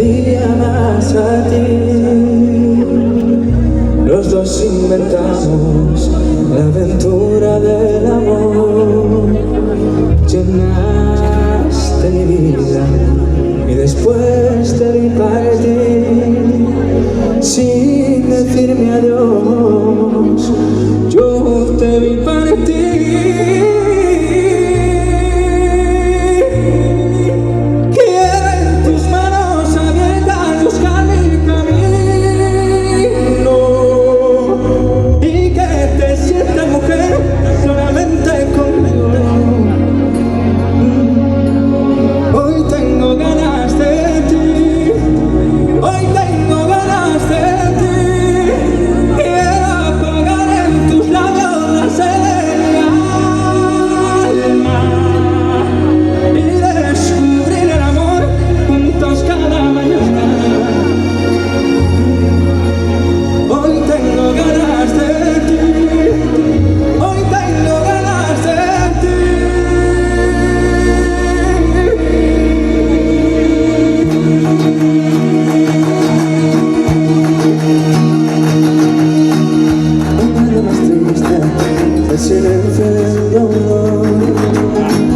día más a ti. Los dos inventamos la aventura del amor. Llenaste mi vida y después te vi partir sin decirme adiós. Yo te vi partir. El silencio del dolor,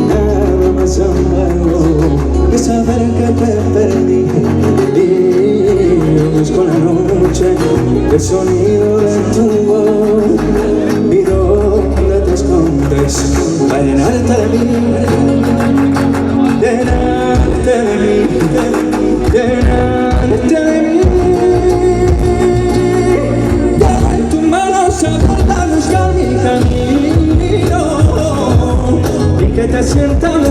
nada más amargo que saber que te perdí. Y busco la noche, el sonido de tu voz, y dónde te escondes para llenarte de mí, llenarte de mí, llenarte de mí. Deja en tus manos abiertas buscar mi camino y que te sientas